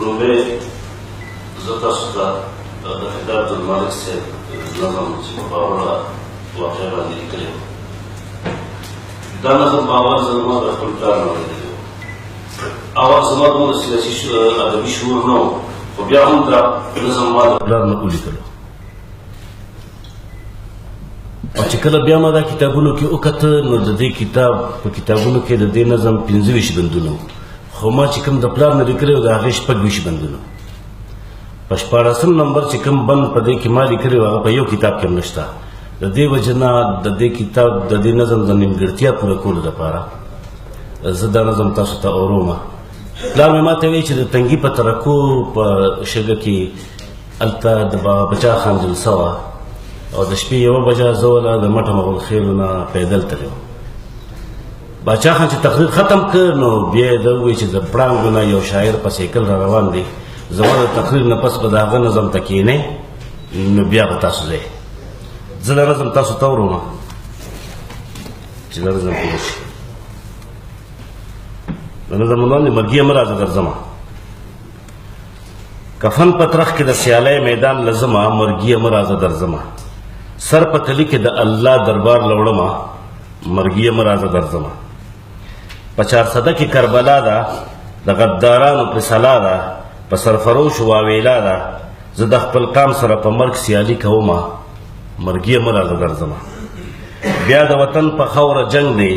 لومړی زه تاسو ته د خطاب عبدالمالک صاحب نظم چې په باوړه واقع باندې لیکلی و دا نظم باور زما د خپل پلار نه لیدلی و اول زما دومره سیاسي ادبي شعور نه و خو بیا هم دا نظم ما د پلار نه ولیکلو او چې کله بیا ما دا کتابونو کې وکته نو د دې کتاب په کتابونو کې د دې نظم 25 بندونه وو خو ما چې کوم د پلار نه لیکلی و د هغې 26 بندونه په 14 نمبر چې کوم بند په دې کې ما لیکلی و هغه په یو کتاب کې هم نشته د دې وجه نه د دې کتاب د دې نظم د نیمګړتیا پوره کولو لپاره زه دا نظم تاسو ته اورم پلار مې ماته وایي چې د تنګي په ترکو په شګه کې هلته د بابا بچا خان جلسه وه او د شپې 1 بجه زه وله د مټه مغل خیلو نه پیدل تللی وم باچا خان چې تقریر ختم کړ نو بیا یې ده ووایي چې د پړانګو نه یو شاعر په سایکل را روان دی زما د تقریر نه پس به د هغه نظم ته کښېنئ نو بیا به تاسو ځئ زه دا نظم تاسو ته اورم چې دا نظم پوره شي د نظم عنوان دی مرګیه مه راځه درځمه کفن په ترخ کې د سیالۍ میدان لزمه مرګیه مه راځه درځمه سر په تلي کې د الله دربار لوړمه مرګیه مه راځه درځمه په 400 کې کربلا ده د غدارانو فیصله ده په سرفروش واویلا ده زه د خپل قام سره په مرګ سیالي کومه مرګیه مه راځه درځمه بیا د وطن په خوره جنگ دی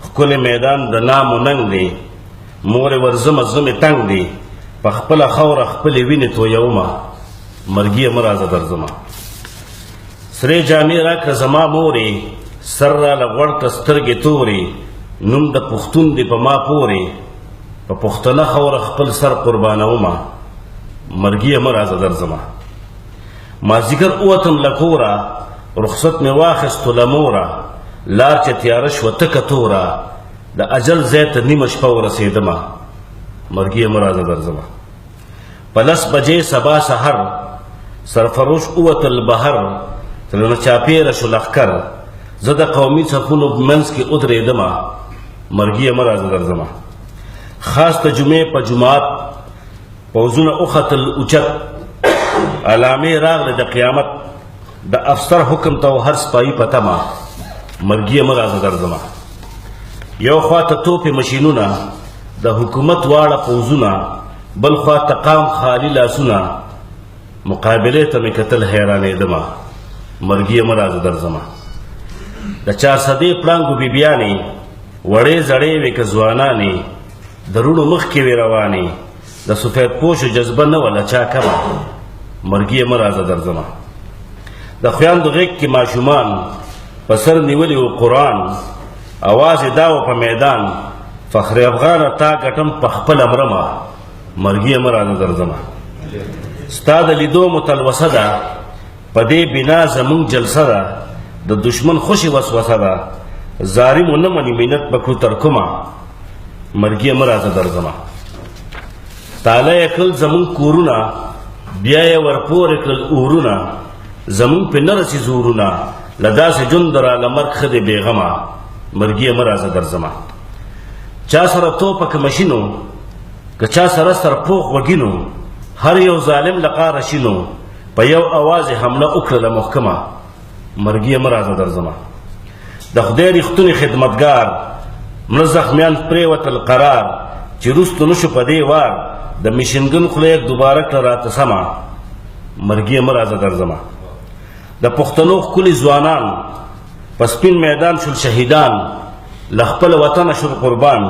ښکلی میدان د نام و ننګ دی مورې ورځمه زمې تنګ دی په خپله خوره خپلې وینې تویومه مرګیه مه راځه درځمه سرې جامې راکړه زما مورې سر راله غوړ کړه سترګې تورې نوم د پښتون دی په ما پورې په پښتنه خوره خپل سر قربانومه مرګیه مه راځه درځمه مازدیګر ووتم له کوره رخصت مې واخیستو له موره لار چې تیاره شوه تکه توره د اجل ځای ته نیمه شپه ورسېدمه مرګیه مه راځه درځمه په 10 بجې سبا سحر سرفروش ووتل بهر ترنه چاپېره شو لښکر زه د قومي صفونو منځ کې ودرېدمه مرګیه مه راځه درځمه خاص د جمعې په جماعت پوځونه وختل اوچت علامې راغلې د قیامت د افسر حکم ته هر سپایي په تمه مرګیه مه راځه درځمه یو خوا ته توپې مشینونه د حکومت واړه پوځونه بل خوا ته قام خالي لاسونه مقابلې ته مې کتل حیرانېدمه مرګیه مه راځه درځمه د 400 پړانګو بیبیانې وړې زړې وې که ځوانانې د روڼو مخکې وې روانې د سفید پوشو جذبه نه وه له چا کمه مرګیه مه راځه درځمه د خویاندو غېږ کې ماشومان په سر نیولي و قرآن اواز یې دا و په میدان فخر افغانه تا ګټم په خپله مرمه مرګیه مه راځه درځمه ستا د لیدو متلوسه ده په دې بنا زمونږ جلسه ده د دشمن خوشي وسوسه ده ظالم ونه مني منت به کړو تر کومه مرګیه مه راځه درځمه تاله یې کړل زمونږ کورونه بیا یې ورپورې کړل اورونه زمونږ پې نه رسي زورونه له داسې ژوند راله مرګ ښه دی بېغمه مرګیه مه راځه درځمه چا سره توپک مشینو که چا سره سرپوخ وګینو هر یو ظالم له قاره شینو په یو اواز یې حمله وکړله محکمه مرګیه مه راځه درځمه د خدای ریښتونی خدمتګار مړه زخمیان پرېوتل قرار چې وروستو نه شو په دې وار د میشنګن خوله یې دوباره کړه راته سمه مرګیه مه راځه درځمه د پښتنو ښکلي ځوانان په سپین میدان شول شهیدان له خپله وطنه شول قربان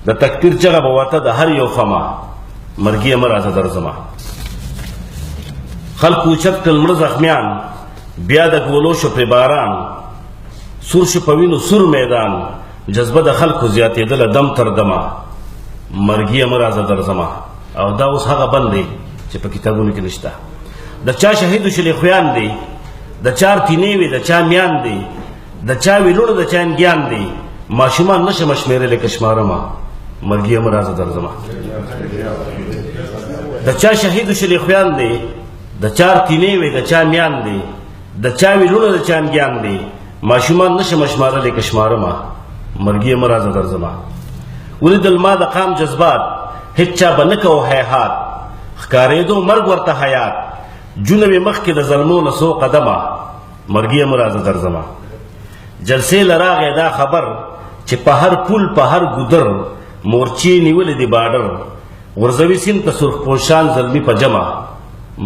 د تکبیر چغه به وته د هر یو فمه مرګیه مه راځه درځمه خلکو اوچت کړل مړه زخمیان بیا د ګولو شو پرې باران سور شو په وینو سور میدان جذبه د خلکو زیاتېدله دم تر دمه مرګیه مه راځه درځمه او دا اوس هغه بند دی چې په کتابونو کې نشته د چا شهید شلې خویان دی د چار تینې وي د چا میان دی د چا ویلوړه د چا انګیان دی ماشومان نشمه شمېرلی که شمارمه مرګیه مه راځه درځمه د چا شهید شلې خویان دی د چار تینې وي د چا میان دی د چا ویلوړه د چا انګیان دی ماشومان نشمه شمارلی که شمارمه مرګیه مه راځه درځمه ولیدل ما د قام جذبات هیچ چا به نه کوو هیهات ښکارېدو مرګ ورته حیات جونه مې مخکې د ظلمو له څو قدمه مرګیه مه راځه درځمه جلسې له راغی دا خبر چې په هر پل په هر ګودر مورچې نیولې دي باډر غورځوي سیند ته سرخپوشان زلمي په جمع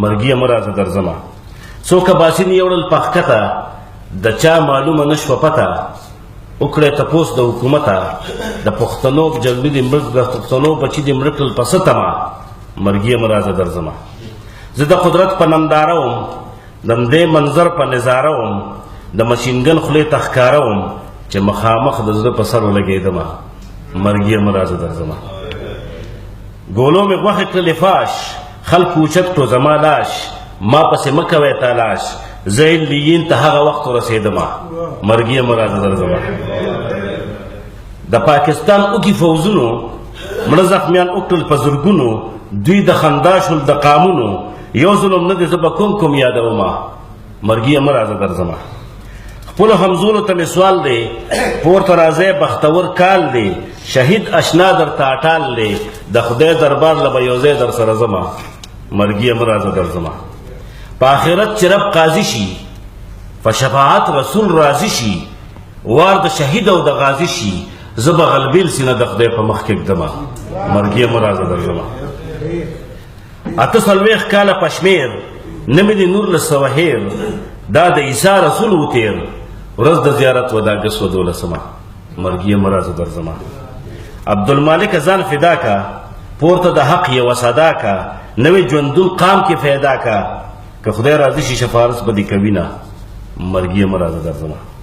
مرګیه مه راځه درځمه څوک باسین یوړل په ښکته د چا معلومه نه شوه پته وکړی تپوس د حکومته د پښتنو جلبي دې مړ د پښتنو بچي دې مړه کړل په څه تمه مرګیه مه راځه درځمه زه د قدرت په ننداره وم د همدې منظر په نظاره وم د مشینګن خولې ته ښکاره وم چې مخامخ د زړه په سر ولګېدمه مرګیه مه راځه درځمه ګولو مې غوښې کړلې فاش خلکو اوچت کړو زما لاش ما پسې مه کوئ تالاش زه علیین ته هغه وخت ورسېدمه مرګیه مه راځه درځمه د پاکستان اوږي فوزونو مړه زخمیان وکړل په زرګونو دوی د خندا شول د قامونو یو ظلم نه دی زه به کوم یادومه مرګیه مه راځه درځمه خپلو همزولو ته مې سوال دی پورته راځئ بختور کال دی شهید اشنا درته اټال دی د خدای دربار له به یو ځای در سره ځمه مرګیه مه راځه درځمه په آخرت چې رب قاضي شي په شفاعت رسول راضي شي وار د شهید او د غازي شي زه به غلبیل سینه د خدای په مخ کې ږدمه مرګیه مه راځه درځمه 48 کاله په شمېر نه مې د نور له سوه هیر دا د عیسی رسول و تیر ورځ د زیارت و دا اګست و 12 مرګیه مه راځه درځمه عبدالمالک ځان فدا کا پورته د حق یوه صدا کا نوې ژوندون قام کې فیدا کا که خدای راضي شي شفارس به دې کوي نه مرګیه مه راځه درځمه